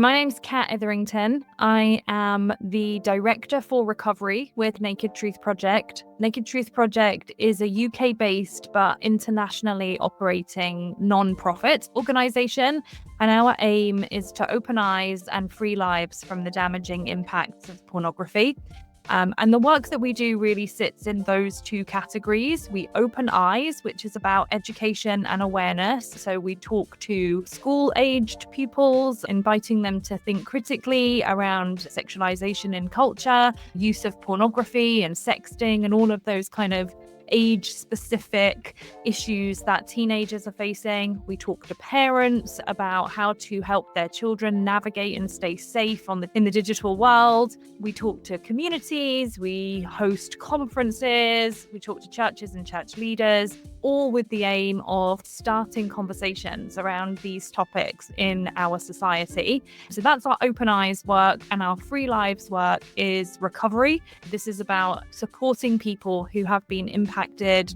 My name's Kat Etherington. I am the Director for Recovery with Naked Truth Project. Naked Truth Project is a UK-based but internationally operating non-profit organisation, and our aim is to open eyes and free lives from the damaging impacts of pornography. And the work that we do really sits in those two categories. We open eyes, which is about education and awareness. So we talk to school-aged pupils, inviting them to think critically around sexualization in culture, use of pornography and sexting, and all of those kind of age-specific issues that teenagers are facing. We talk to parents about how to help their children navigate and stay safe in the digital world. We talk to communities, we host conferences, we talk to churches and church leaders, all with the aim of starting conversations around these topics in our society. So that's our Open Eyes work, and our Free Lives work is recovery. This is about supporting people who have been impacted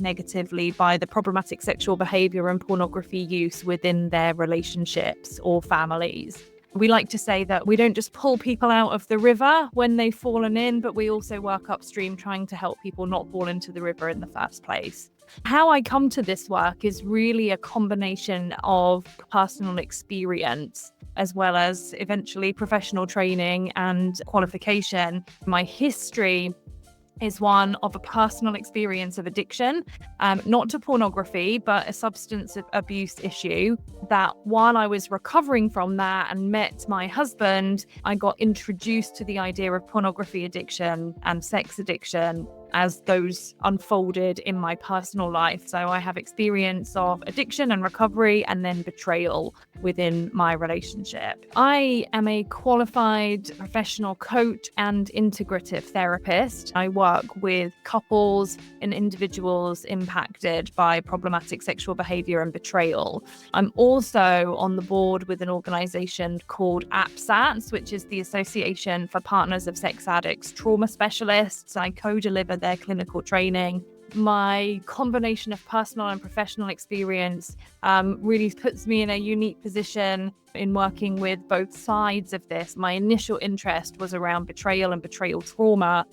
negatively by the problematic sexual behavior and pornography use within their relationships or families. We like to say that we don't just pull people out of the river when they've fallen in, but we also work upstream trying to help people not fall into the river in the first place. How I come to this work is really a combination of personal experience as well as eventually professional training and qualification. My history is one of a personal experience of addiction, not to pornography, but a substance abuse issue, that while I was recovering from that and met my husband, I got introduced to the idea of pornography addiction and sex addiction as those unfolded in my personal life. So I have experience of addiction and recovery, and then betrayal within my relationship. I am a qualified professional coach and integrative therapist. I work with couples and individuals impacted by problematic sexual behavior and betrayal. I'm also on the board with an organization called APSATS, which is the Association for Partners of Sex Addicts Trauma Specialists. I co-deliver their clinical training. My combination of personal and professional experience really puts me in a unique position in working with both sides of this. My initial interest was around betrayal and betrayal trauma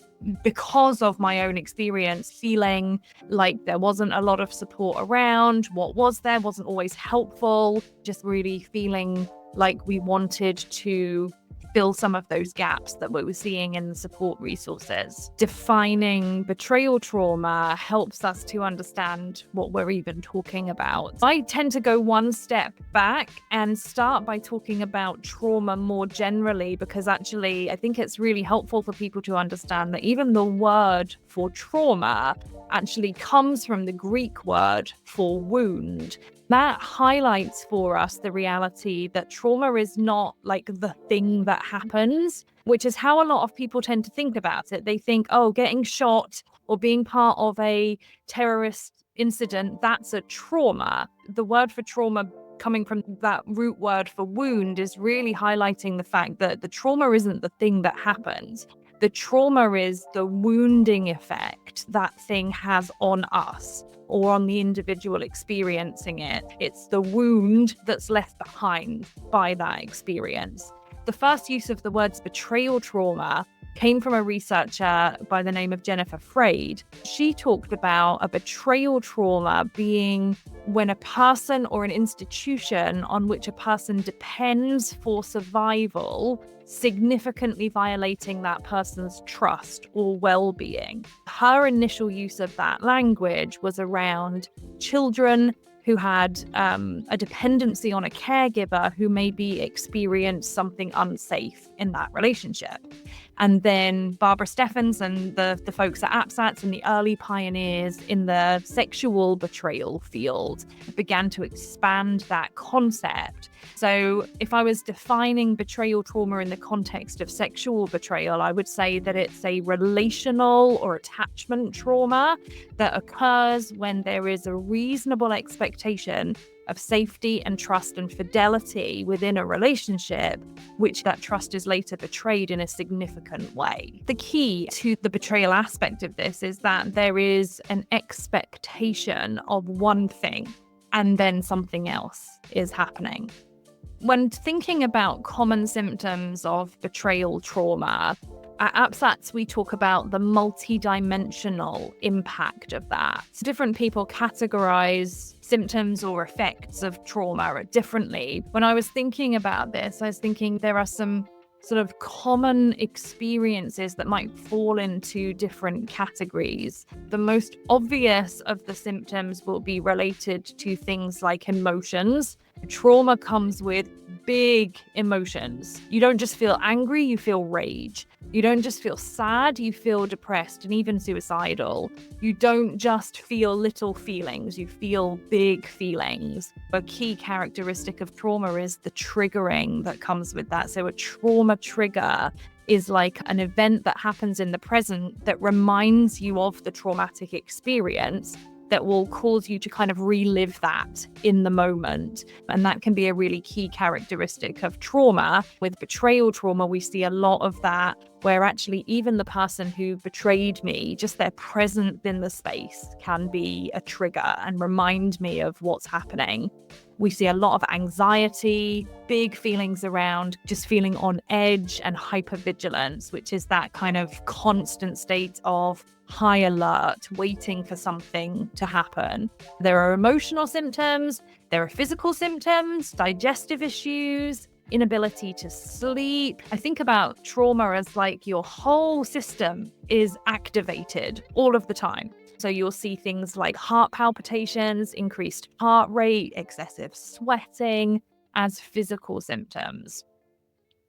because of my own experience, feeling like there wasn't a lot of support around. What was there wasn't always helpful, just really feeling like we wanted to fill some of those gaps that we were seeing in the support resources. Defining betrayal trauma helps us to understand what we're even talking about. I tend to go one step back and start by talking about trauma more generally, because actually I think it's really helpful for people to understand that even the word for trauma actually comes from the Greek word for wound. That highlights for us the reality that trauma is not like the thing that happens, which is how a lot of people tend to think about it. They think, oh, getting shot or being part of a terrorist incident, that's a trauma. The word for trauma coming from that root word for wound is really highlighting the fact that the trauma isn't the thing that happens. The trauma is the wounding effect that thing has on us or on the individual experiencing it. It's the wound that's left behind by that experience. The first use of the words betrayal trauma came from a researcher by the name of Jennifer Freyd. She talked about a betrayal trauma being when a person or an institution on which a person depends for survival significantly violating that person's trust or well-being. Her initial use of that language was around children who had a dependency on a caregiver who maybe experienced something unsafe in that relationship. And then Barbara Steffens and the folks at APSATS and the early pioneers in the sexual betrayal field began to expand that concept. So if I was defining betrayal trauma in the context of sexual betrayal, I would say that it's a relational or attachment trauma that occurs when there is a reasonable expectation of safety and trust and fidelity within a relationship, which that trust is later betrayed in a significant way. The key to the betrayal aspect of this is that there is an expectation of one thing and then something else is happening. When thinking about common symptoms of betrayal trauma, at APSATS, we talk about the multi-dimensional impact of that. So different people categorize symptoms or effects of trauma differently. When I was thinking about this, I was thinking there are some sort of common experiences that might fall into different categories. The most obvious of the symptoms will be related to things like emotions. Trauma comes with big emotions. You don't just feel angry, you feel rage. You don't just feel sad, you feel depressed and even suicidal. You don't just feel little feelings, you feel big feelings. A key characteristic of trauma is the triggering that comes with that. So a trauma trigger is like an event that happens in the present that reminds you of the traumatic experience, that will cause you to kind of relive that in the moment. And that can be a really key characteristic of trauma. With betrayal trauma, we see a lot of that, where actually even the person who betrayed me, just their presence in the space can be a trigger and remind me of what's happening. We see a lot of anxiety, big feelings around just feeling on edge, and hypervigilance, which is that kind of constant state of high alert, waiting for something to happen. There are emotional symptoms, there are physical symptoms, digestive issues, inability to sleep. I think about trauma as like your whole system is activated all of the time. So you'll see things like heart palpitations, increased heart rate, excessive sweating as physical symptoms.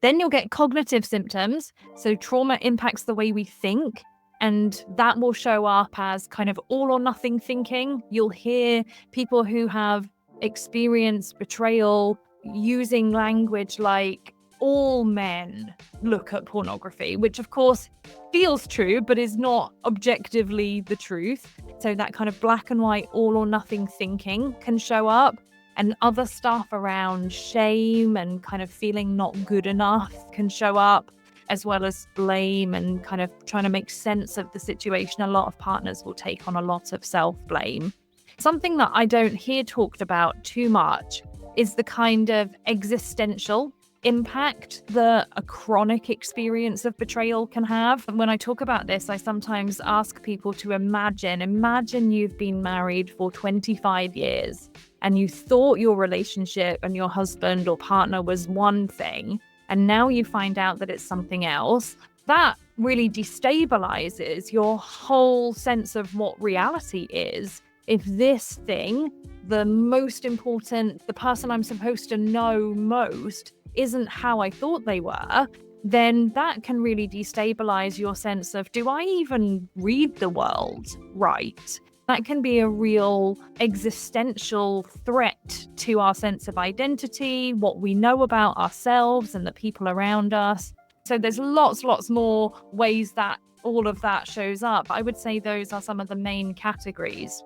Then you'll get cognitive symptoms. So trauma impacts the way we think, and that will show up as kind of all or nothing thinking. You'll hear people who have experienced betrayal using language like, all men look at pornography, which of course feels true, but is not objectively the truth. So that kind of black and white, all or nothing thinking can show up. And other stuff around shame and kind of feeling not good enough can show up, as well as blame and kind of trying to make sense of the situation. A lot of partners will take on a lot of self-blame. Something that I don't hear talked about too much is the kind of existential impact that a chronic experience of betrayal can have. And when I talk about this, I sometimes ask people to imagine you've been married for 25 years and you thought your relationship and your husband or partner was one thing, and now you find out that it's something else. That really destabilizes your whole sense of what reality is. If this thing, the most important, the person I'm supposed to know most, isn't how I thought they were, then that can really destabilize your sense of, do I even read the world right? That can be a real existential threat to our sense of identity, what we know about ourselves and the people around us. So there's lots more ways that all of that shows up. I would say those are some of the main categories.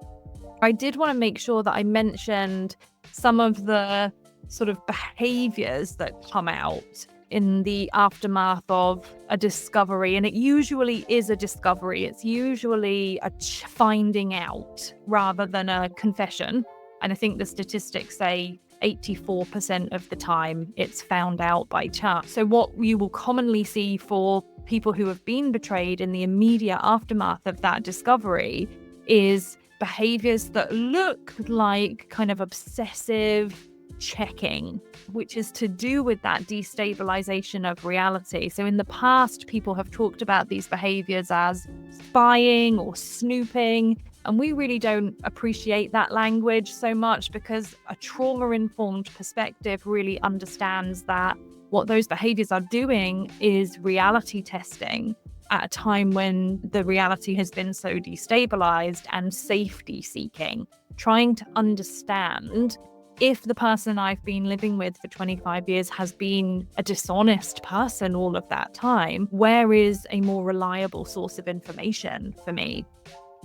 I did want to make sure that I mentioned some of the sort of behaviors that come out in the aftermath of a discovery. And it usually is a discovery. It's usually a finding out rather than a confession. And I think the statistics say 84% of the time it's found out by chance. So what you will commonly see for people who have been betrayed in the immediate aftermath of that discovery is behaviors that look like kind of obsessive checking, which is to do with that destabilization of reality. So in the past, people have talked about these behaviors as spying or snooping, and we really don't appreciate that language so much, because a trauma-informed perspective really understands that what those behaviors are doing is reality testing at a time when the reality has been so destabilized, and safety seeking, trying to understand if the person I've been living with for 25 years has been a dishonest person all of that time, where is a more reliable source of information for me?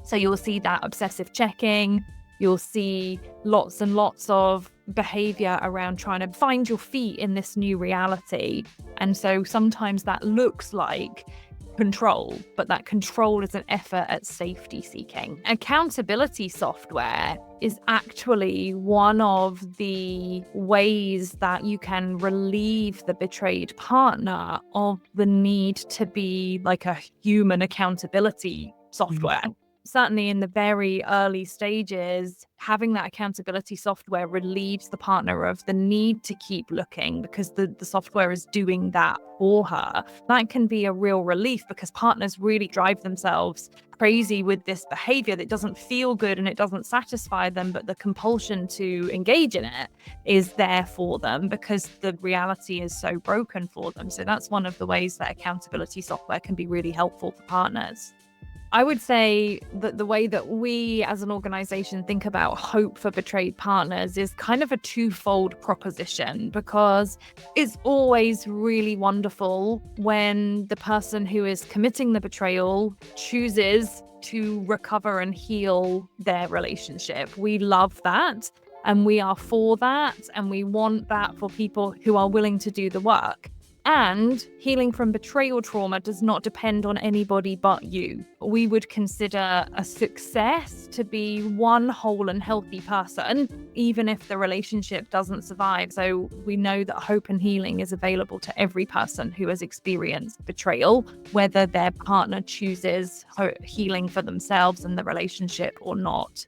So you'll see that obsessive checking, you'll see lots and lots of behavior around trying to find your feet in this new reality. And so sometimes that looks like control, but that control is an effort at safety seeking. Accountability software is actually one of the ways that you can relieve the betrayed partner of the need to be like a human accountability software. Certainly in the very early stages, having that accountability software relieves the partner of the need to keep looking because the software is doing that for her. That can be a real relief because partners really drive themselves crazy with this behavior that doesn't feel good and it doesn't satisfy them, but the compulsion to engage in it is there for them because the reality is so broken for them. So that's one of the ways that accountability software can be really helpful for partners. I would say that the way that we as an organization think about hope for betrayed partners is kind of a twofold proposition, because it's always really wonderful when the person who is committing the betrayal chooses to recover and heal their relationship. We love that and we are for that, and we want that for people who are willing to do the work. And healing from betrayal trauma does not depend on anybody but you. We would consider a success to be one whole and healthy person, even if the relationship doesn't survive. So we know that hope and healing is available to every person who has experienced betrayal, whether their partner chooses healing for themselves and the relationship or not.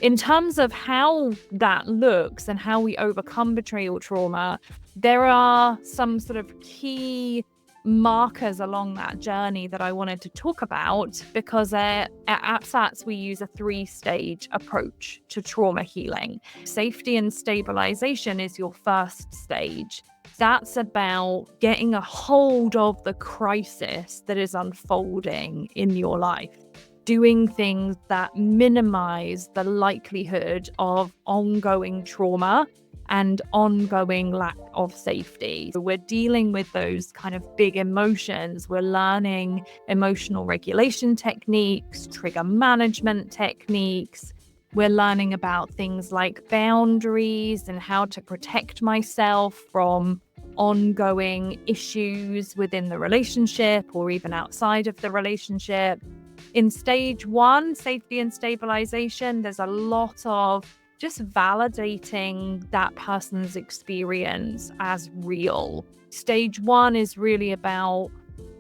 In terms of how that looks and how we overcome betrayal trauma, there are some sort of key markers along that journey that I wanted to talk about, because at AppSats we use a 3-stage approach to trauma healing. Safety and stabilization is your first stage. That's about getting a hold of the crisis that is unfolding in your life, doing things that minimize the likelihood of ongoing trauma and ongoing lack of safety. So we're dealing with those kind of big emotions. We're learning emotional regulation techniques, trigger management techniques. We're learning about things like boundaries and how to protect myself from ongoing issues within the relationship or even outside of the relationship. In stage 1, safety and stabilization, there's a lot of just validating that person's experience as real. Stage 1 is really about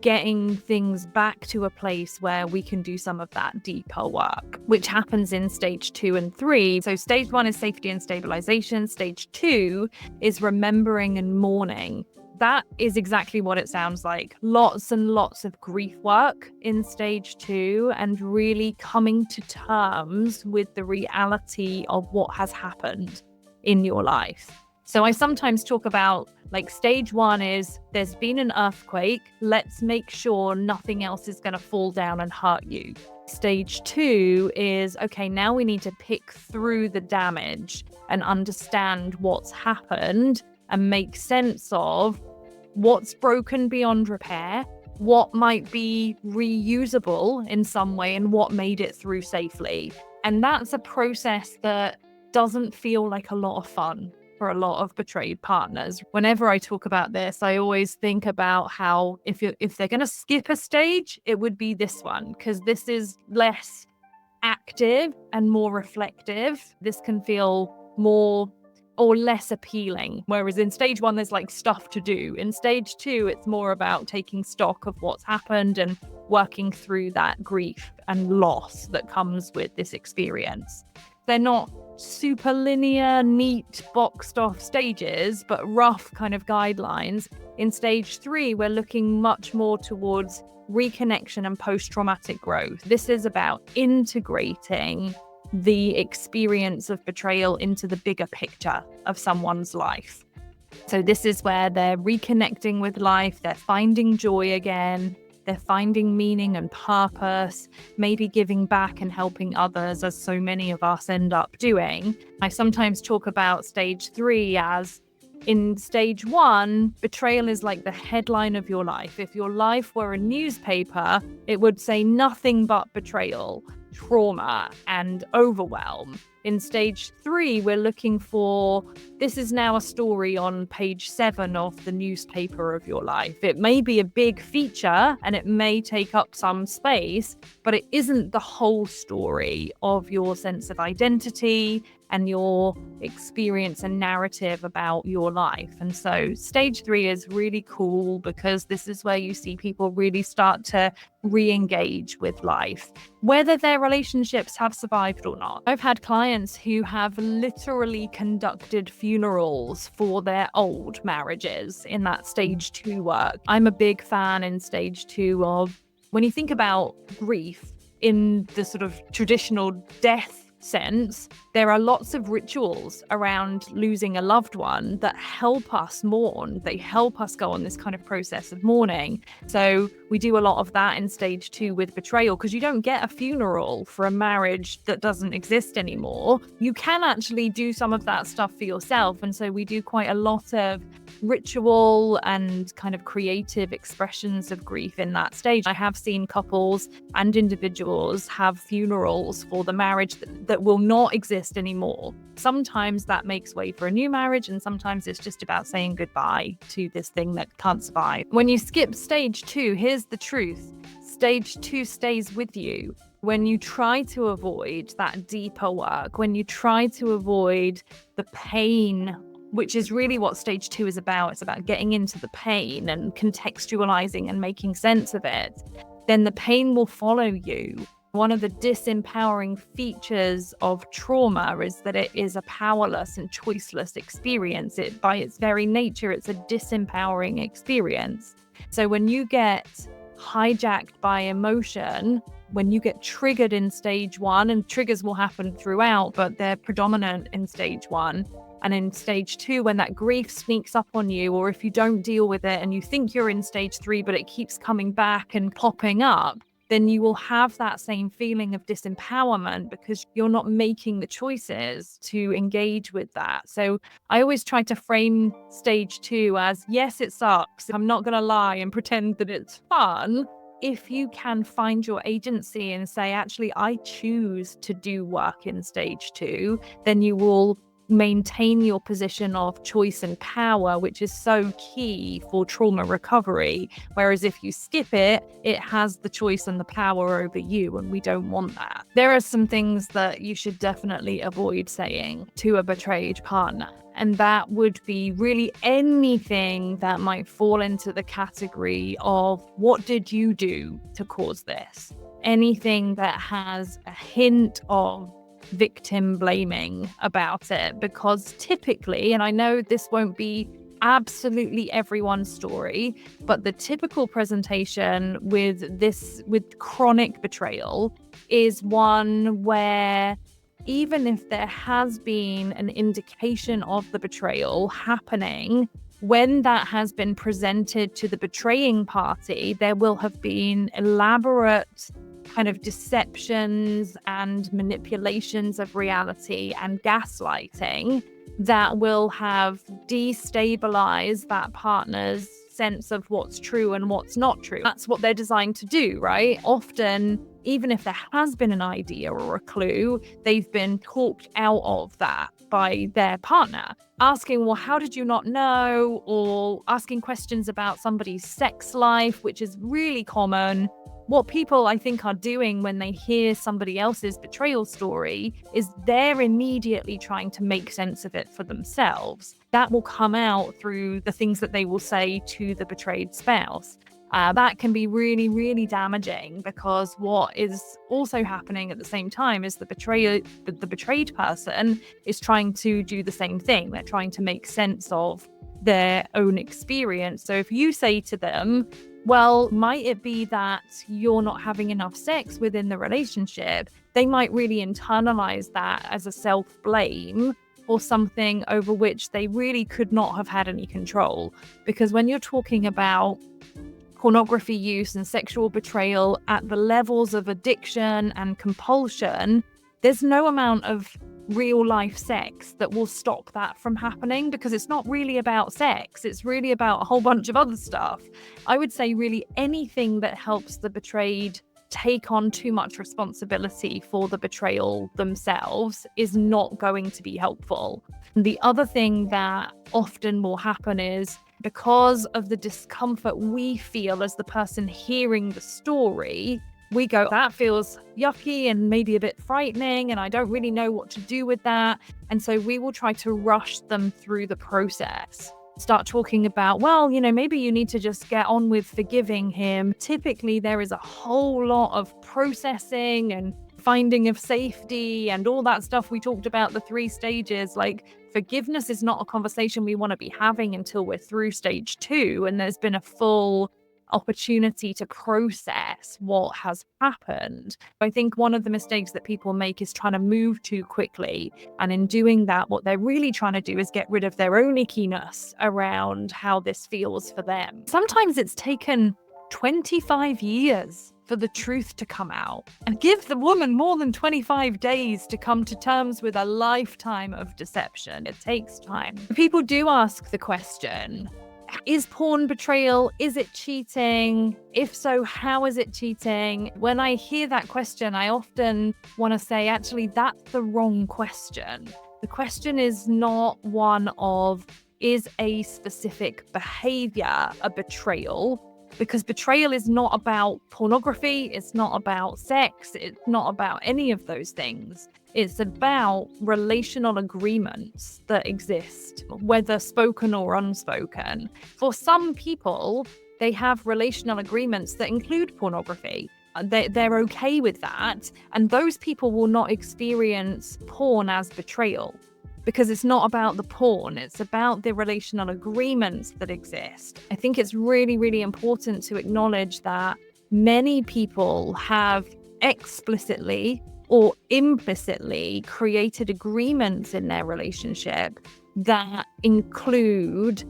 getting things back to a place where we can do some of that deeper work, which happens in stage 2 and 3. So stage 1 is safety and stabilization. Stage 2 is remembering and mourning. That is exactly what it sounds like. Lots and lots of grief work in stage 2 and really coming to terms with the reality of what has happened in your life. So I sometimes talk about like stage 1 is there's been an earthquake. Let's make sure nothing else is going to fall down and hurt you. Stage 2 is, okay, now we need to pick through the damage and understand what's happened and make sense of what's broken beyond repair, what might be reusable in some way, and what made it through safely. And that's a process that doesn't feel like a lot of fun for a lot of betrayed partners. Whenever I talk about this, I always think about how if they're going to skip a stage, it would be this one, because this is less active and more reflective. This can feel more or less appealing. Whereas in stage 1, there's like stuff to do. In stage 2, it's more about taking stock of what's happened and working through that grief and loss that comes with this experience. They're not super linear, neat, boxed off stages, but rough kind of guidelines. In stage 3, we're looking much more towards reconnection and post-traumatic growth. This is about integrating the experience of betrayal into the bigger picture of someone's life. So this is where they're reconnecting with life, they're finding joy again, they're finding meaning and purpose, maybe giving back and helping others, as so many of us end up doing. I sometimes talk about stage 3 as, in stage 1, betrayal is like the headline of your life. If your life were a newspaper, it would say nothing but betrayal, trauma, and overwhelm. In stage 3, we're looking for, this is now a story on page 7 of the newspaper of your life. It may be a big feature and it may take up some space, but it isn't the whole story of your sense of identity and your experience and narrative about your life. And so stage 3 is really cool because this is where you see people really start to re-engage with life, whether their relationships have survived or not. I've had clients who have literally conducted funerals for their old marriages in that stage 2 work. I'm a big fan in stage 2 of, when you think about grief in the sort of traditional death sense, there are lots of rituals around losing a loved one that help us mourn. They help us go on this kind of process of mourning. So we do a lot of that in stage 2 with betrayal, because you don't get a funeral for a marriage that doesn't exist anymore. You can actually do some of that stuff for yourself. And so we do quite a lot of ritual and kind of creative expressions of grief in that stage. I have seen couples and individuals have funerals for the marriage that will not exist anymore. Sometimes that makes way for a new marriage, and sometimes it's just about saying goodbye to this thing that can't survive. When you skip stage 2, here's the truth. Stage 2 stays with you. When you try to avoid that deeper work, when you try to avoid the pain, which is really what stage 2 is about. It's about getting into the pain and contextualizing and making sense of it. Then the pain will follow you. One of the disempowering features of trauma is that it is a powerless and choiceless experience. It, by its very nature, it's a disempowering experience. So when you get hijacked by emotion, when you get triggered in stage 1, and triggers will happen throughout, but they're predominant in stage 1. And in stage 2, when that grief sneaks up on you, or if you don't deal with it and you think you're in stage 3, but it keeps coming back and popping up, then you will have that same feeling of disempowerment because you're not making the choices to engage with that. So I always try to frame stage 2 as, yes, it sucks. I'm not going to lie and pretend that it's fun. If you can find your agency and say, actually, I choose to do work in stage 2, then you will maintain your position of choice and power, which is so key for trauma recovery. Whereas if you skip it, it has the choice and the power over you, and we don't want that. There are some things that you should definitely avoid saying to a betrayed partner. And that would be really anything that might fall into the category of, what did you do to cause this? Anything that has a hint of victim blaming about it, because typically, and I know this won't be absolutely everyone's story, but the typical presentation with chronic betrayal is one where even if there has been an indication of the betrayal happening, when that has been presented to the betraying party, there will have been elaborate kind of deceptions and manipulations of reality and gaslighting that will have destabilized that partner's sense of what's true and what's not true. That's what they're designed to do, right? Often, even if there has been an idea or a clue, they've been talked out of that by their partner. Asking, well, how did you not know? Or asking questions about somebody's sex life, which is really common. What people, I think, are doing when they hear somebody else's betrayal story is they're immediately trying to make sense of it for themselves. That will come out through the things that they will say to the betrayed spouse. That can be really, really damaging, because what is also happening at the same time is the betrayed person is trying to do the same thing. They're trying to make sense of their own experience. So if you say to them, well, might it be that you're not having enough sex within the relationship? They might really internalize that as a self-blame or something over which they really could not have had any control. Because when you're talking about pornography use and sexual betrayal at the levels of addiction and compulsion, there's no amount of real life sex that will stop that from happening, because it's not really about sex. It's really about a whole bunch of other stuff. I would say really anything that helps the betrayed take on too much responsibility for the betrayal themselves is not going to be helpful. The other thing that often will happen is, because of the discomfort we feel as the person hearing the story, we go, that feels yucky and maybe a bit frightening, and I don't really know what to do with that. And so we will try to rush them through the process. Start talking about, well, maybe you need to just get on with forgiving him. Typically, there is a whole lot of processing and finding of safety and all that stuff we talked about, the 3 stages. Like, forgiveness is not a conversation we want to be having until we're through stage 2 and there's been a full opportunity to process what has happened. I think one of the mistakes that people make is trying to move too quickly. And in doing that, what they're really trying to do is get rid of their own ickiness around how this feels for them. Sometimes it's taken 25 years for the truth to come out, and give the woman more than 25 days to come to terms with a lifetime of deception. It takes time. People do ask the question, is porn betrayal? Is it cheating? If so, how is it cheating? When I hear that question, I often want to say, actually, that's the wrong question. The question is not one of, is a specific behavior a betrayal? Because betrayal is not about pornography, it's not about sex, it's not about any of those things. It's about relational agreements that exist, whether spoken or unspoken. For some people, they have relational agreements that include pornography. They're okay with that, and those people will not experience porn as betrayal. Because it's not about the porn, it's about the relational agreements that exist. I think it's really, really important to acknowledge that many people have explicitly or implicitly created agreements in their relationship that include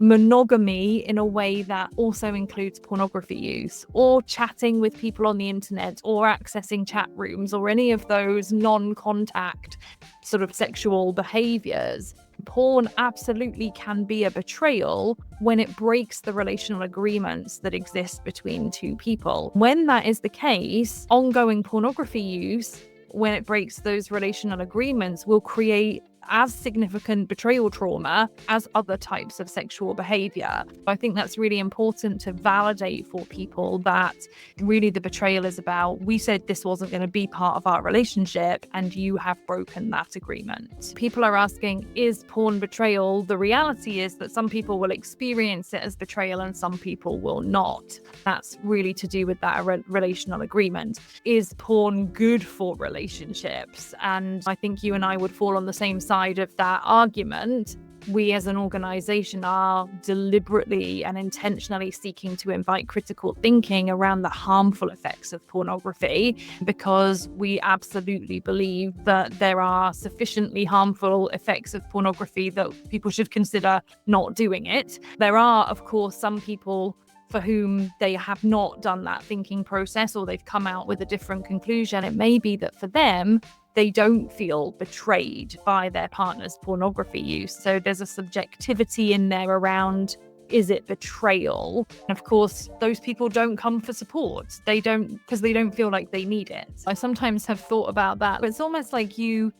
monogamy in a way that also includes pornography use, or chatting with people on the internet, or accessing chat rooms, or any of those non-contact sort of sexual behaviors. Porn absolutely can be a betrayal when it breaks the relational agreements that exist between 2 people. When that is the case, ongoing pornography use, when it breaks those relational agreements, will create as significant betrayal trauma as other types of sexual behavior. I think that's really important to validate for people, that really the betrayal is about, we said this wasn't going to be part of our relationship and you have broken that agreement. People are asking, is porn betrayal? The reality is that some people will experience it as betrayal and some people will not. That's really to do with that relational agreement. Is porn good for relationships? And I think you and I would fall on the same side of that argument. We as an organization are deliberately and intentionally seeking to invite critical thinking around the harmful effects of pornography, because we absolutely believe that there are sufficiently harmful effects of pornography that people should consider not doing it. There are, of course, some people for whom they have not done that thinking process, or they've come out with a different conclusion. It may be that for them, they don't feel betrayed by their partner's pornography use. So there's a subjectivity in there around, is it betrayal? And of course, those people don't come for support. They don't, because they don't feel like they need it. I sometimes have thought about that. It's almost like you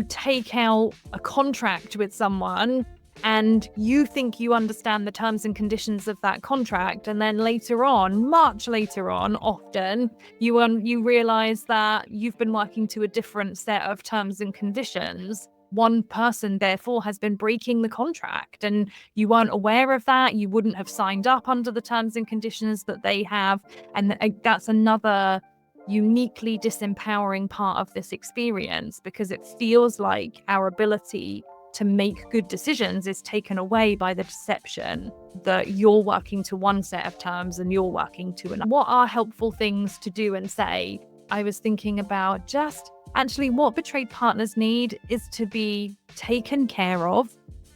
take out a contract with someone and you think you understand the terms and conditions of that contract, and then later on, much later on, often you realize that you've been working to a different set of terms and conditions. One person therefore has been breaking the contract, and you weren't aware of that. You wouldn't have signed up under the terms and conditions that they have, and that's another uniquely disempowering part of this experience, because it feels like our ability to make good decisions is taken away by the deception that you're working to one set of terms and you're working to another. What are helpful things to do and say? I was thinking about just actually what betrayed partners need is to be taken care of.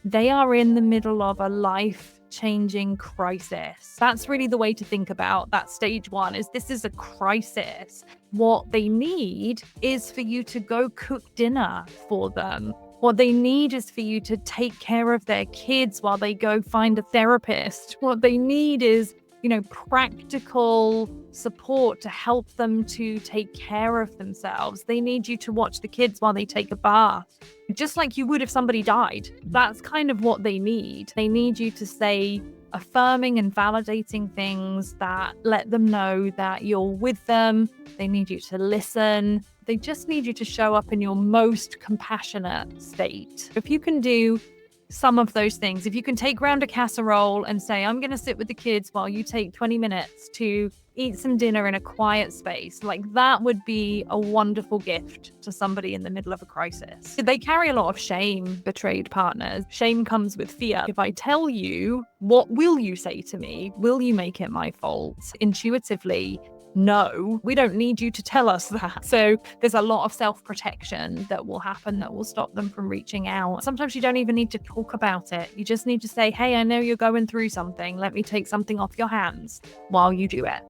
They are in the middle of a life-changing crisis. That's really the way to think about that stage 1, is this is a crisis. What they need is for you to go cook dinner for them. What they need is for you to take care of their kids while they go find a therapist. What they need is practical support to help them to take care of themselves. They need you to watch the kids while they take a bath, just like you would if somebody died. That's kind of what they need. They need you to say affirming and validating things that let them know that you're with them. They need you to listen. They just need you to show up in your most compassionate state. If you can do some of those things, if you can take round a casserole and say, I'm going to sit with the kids while you take 20 minutes to eat some dinner in a quiet space, like that would be a wonderful gift to somebody in the middle of a crisis. They carry a lot of shame, betrayed partners. Shame comes with fear. If I tell you, what will you say to me? Will you make it my fault? Intuitively, no, we don't need you to tell us that. So there's a lot of self-protection that will happen that will stop them from reaching out. Sometimes you don't even need to talk about it. You just need to say, hey, I know you're going through something. Let me take something off your hands while you do it.